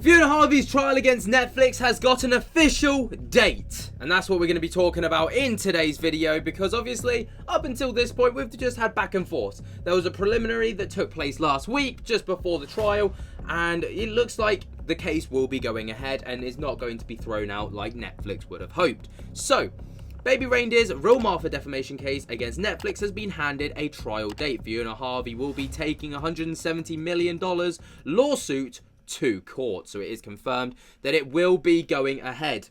Fiona Harvey's trial against Netflix has got an official date, and that's what we're going to be talking about in today's video, because obviously up until this point we've just had back and forth. There was a preliminary that took place last week just before the trial, and it looks like the case will be going ahead and is not going to be thrown out like Netflix would have hoped. So Baby Reindeer's Real Martha defamation case against Netflix has been handed a trial date. Fiona Harvey will be taking $170 million lawsuit to court, so it is confirmed that it will be going ahead.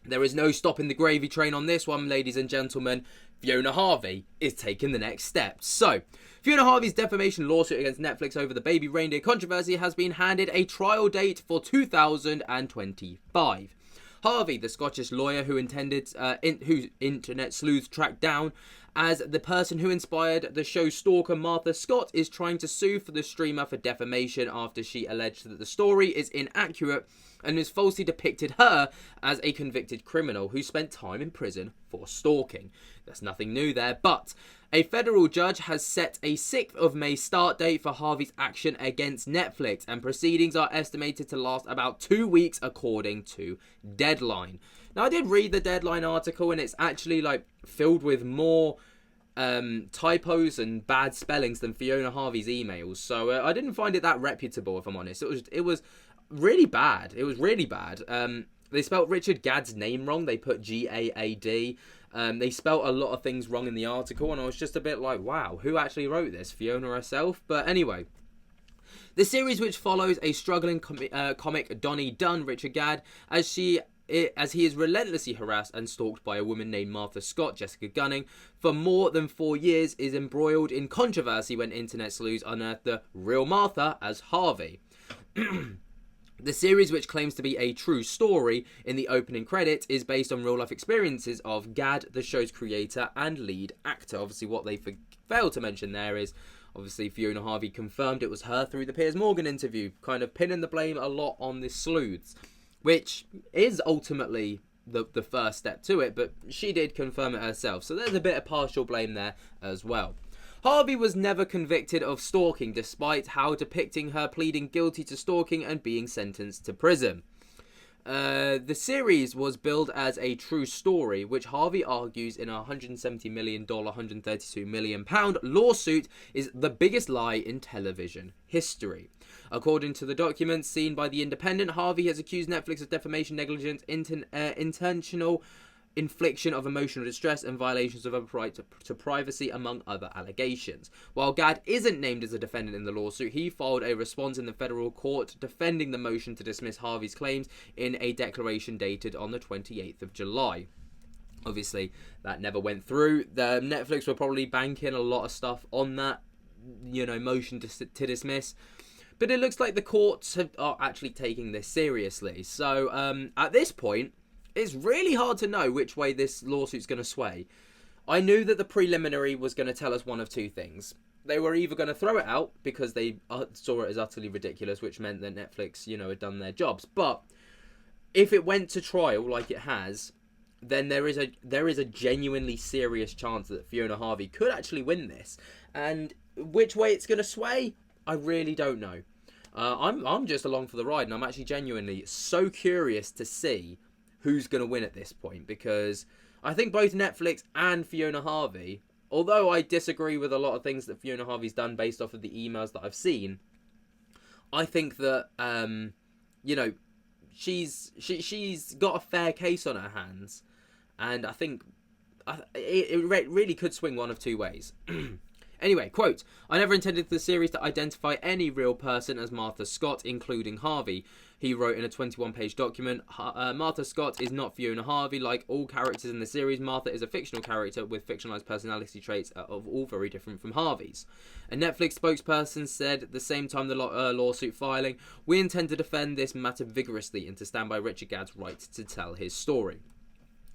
There is no stopping the gravy train on this one, ladies and gentlemen. Fiona Harvey is taking the next step. So, Fiona Harvey's defamation lawsuit against Netflix over the Baby Reindeer controversy has been handed a trial date for 2025. Harvey, the Scottish lawyer whose internet sleuth tracked down as the person who inspired the show stalker Martha Scott, is trying to sue for the streamer for defamation after she alleged that the story is inaccurate and has falsely depicted her as a convicted criminal who spent time in prison for stalking. There's nothing new there, but a federal judge has set a 6th of May start date for Harvey's action against Netflix, and proceedings are estimated to last about 2 weeks according to Deadline. Now, I did read the Deadline article, and it's actually filled with more typos and bad spellings than Fiona Harvey's emails. So I didn't find it that reputable, if I'm honest. It was really bad. It was really bad. They spelt Richard Gadd's name wrong. They put G-A-A-D. They spelt a lot of things wrong in the article, and I was just a bit like, wow, who actually wrote this? Fiona herself? But anyway, the series, which follows a struggling comic Donnie Dunn, Richard Gadd, as he is relentlessly harassed and stalked by a woman named Martha Scott, Jessica Gunning, for more than 4 years, is embroiled in controversy when internet sleuths unearth the real Martha as Harvey. The series, which claims to be a true story in the opening credits, is based on real-life experiences of Gadd, the show's creator and lead actor. Obviously, what they failed to mention there is, obviously, Fiona Harvey confirmed it was her through the Piers Morgan interview, kind of pinning the blame a lot on the sleuths, which is ultimately the first step to it, but she did confirm it herself. So there's a bit of partial blame there as well. Harvey was never convicted of stalking, despite how depicting her pleading guilty to stalking and being sentenced to prison. The series was billed as a true story, which Harvey argues in a $170 million, £132 million lawsuit is the biggest lie in television history. According to the documents seen by The Independent, Harvey has accused Netflix of defamation, negligence, intentional infliction of emotional distress, and violations of a right to privacy, among other allegations. While Gadd isn't named as a defendant in the lawsuit, he filed a response in the federal court defending the motion to dismiss Harvey's claims in a declaration dated on the 28th of July. Obviously, that never went through. The Netflix were probably banking a lot of stuff on that, motion to dismiss. But it looks like the courts are actually taking this seriously. So, at this point, it's really hard to know which way this lawsuit's going to sway. I knew that the preliminary was going to tell us one of two things. They were either going to throw it out because they saw it as utterly ridiculous, which meant that Netflix, had done their jobs. But if it went to trial like it has, then there is a genuinely serious chance that Fiona Harvey could actually win this. And which way it's going to sway, I really don't know. I'm just along for the ride, and I'm actually genuinely so curious to see who's going to win at this point, because I think both Netflix and Fiona Harvey, although I disagree with a lot of things that Fiona Harvey's done based off of the emails that I've seen, I think that she's got a fair case on her hands, and I think it really could swing one of two ways. Anyway, quote, "I never intended the series to identify any real person as Martha Scott, including Harvey," he wrote in a 21-page document. Martha Scott is not Fiona Harvey. Like all characters in the series, Martha is a fictional character with fictionalized personality traits of all very different from Harvey's. A Netflix spokesperson said at the same time the lawsuit filing, "We intend to defend this matter vigorously and to stand by Richard Gadd's right to tell his story."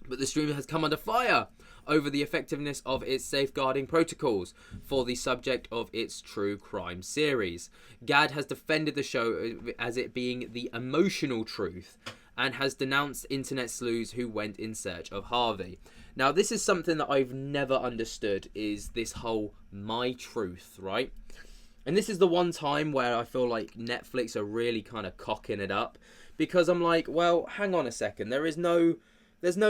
But the streamer has come under fire over the effectiveness of its safeguarding protocols for the subject of its true crime series. Gadd has defended the show as it being the emotional truth and has denounced internet sleuths who went in search of Harvey. Now, this is something that I've never understood, is this whole my truth, right? And this is the one time where I feel like Netflix are really kind of cocking it up, because I'm like, well, hang on a second. There's no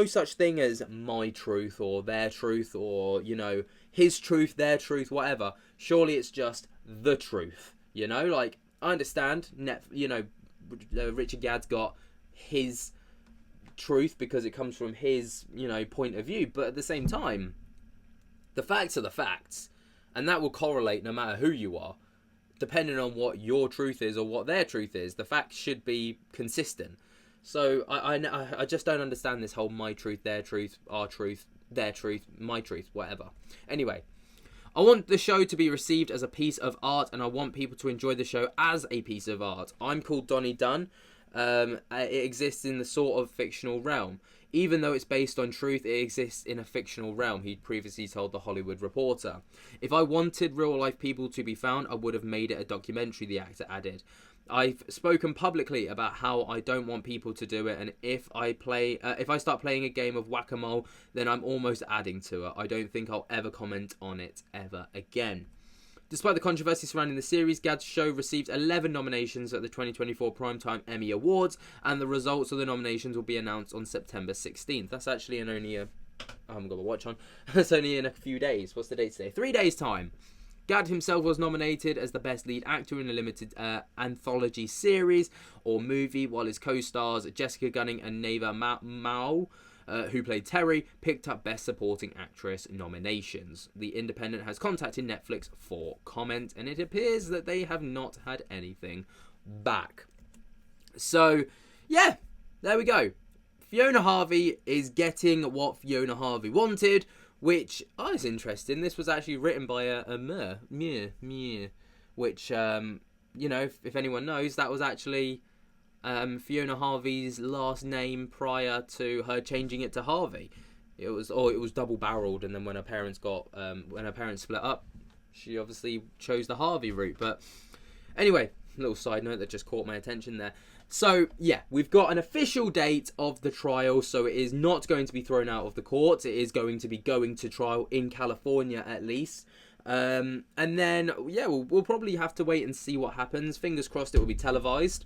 such thing as my truth or their truth or, you know, his truth, their truth, whatever. Surely it's just the truth, you know? Like, I understand, Richard Gadd's got his truth because it comes from his, you know, point of view. But at the same time, the facts are the facts. And that will correlate no matter who you are. Depending on what your truth is or what their truth is, the facts should be consistent. So I just don't understand this whole my truth, their truth, our truth, their truth, my truth, whatever. Anyway, I want the show to be received as a piece of art, and I want people to enjoy the show as a piece of art. I'm called Donnie Dunn. It exists in the sort of fictional realm. Even though it's based on truth, it exists in a fictional realm, he previously told The Hollywood Reporter. If I wanted real-life people to be found, I would have made it a documentary, the actor added. I've spoken publicly about how I don't want people to do it, and if I start playing a game of whack-a-mole, then I'm almost adding to it. I don't think I'll ever comment on it ever again. Despite the controversy surrounding the series, Gadd's show received 11 nominations at the 2024 Primetime Emmy Awards, and the results of the nominations will be announced on September 16th. That's actually in only I haven't got the watch on. It's only in a few days. What's the date today? 3 days' time. Gadd himself was nominated as the Best Lead Actor in a Limited Anthology Series or Movie, while his co-stars Jessica Gunning and Neva Mao, who played Terry, picked up Best Supporting Actress nominations. The Independent has contacted Netflix for comment, and it appears that they have not had anything back. So, yeah, there we go. Fiona Harvey is getting what Fiona Harvey wanted, which is interesting. This was actually written by a Mir, which, you know, if anyone knows, that was actually Fiona Harvey's last name prior to her changing it to Harvey. It was double-barreled, and then when her parents split up, she obviously chose the Harvey route. But anyway, little side note that just caught my attention there. So yeah, we've got an official date of the trial, so it is not going to be thrown out of the courts. It is going to be going to trial in California at least. And then yeah, we'll probably have to wait and see what happens. Fingers crossed it will be televised.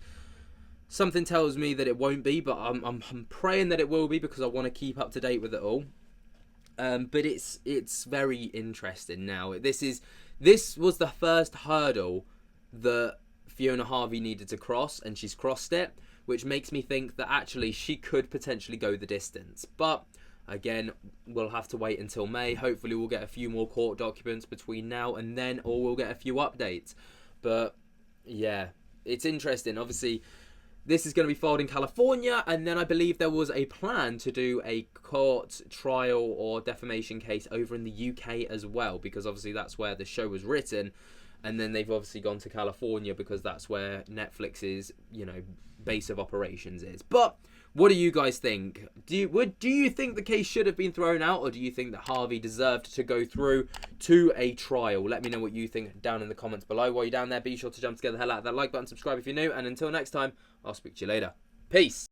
Something tells me that it won't be, but I'm praying that it will be, because I want to keep up to date with it all. But it's very interesting now. This was the first hurdle that Fiona Harvey needed to cross, and she's crossed it, which makes me think that actually she could potentially go the distance. But again, we'll have to wait until May. Hopefully we'll get a few more court documents between now and then, or we'll get a few updates. But yeah, it's interesting. Obviously, this is going to be filed in California, and then I believe there was a plan to do a court trial or defamation case over in the UK as well, because obviously that's where the show was written, and then they've obviously gone to California because that's where Netflix's, you know, base of operations is. But what do you guys think? Do you think the case should have been thrown out, or do you think that Harvey deserved to go through to a trial? Let me know what you think down in the comments below. While you're down there, be sure to jump together, hell out of that like button, subscribe if you're new, and until next time, I'll speak to you later. Peace.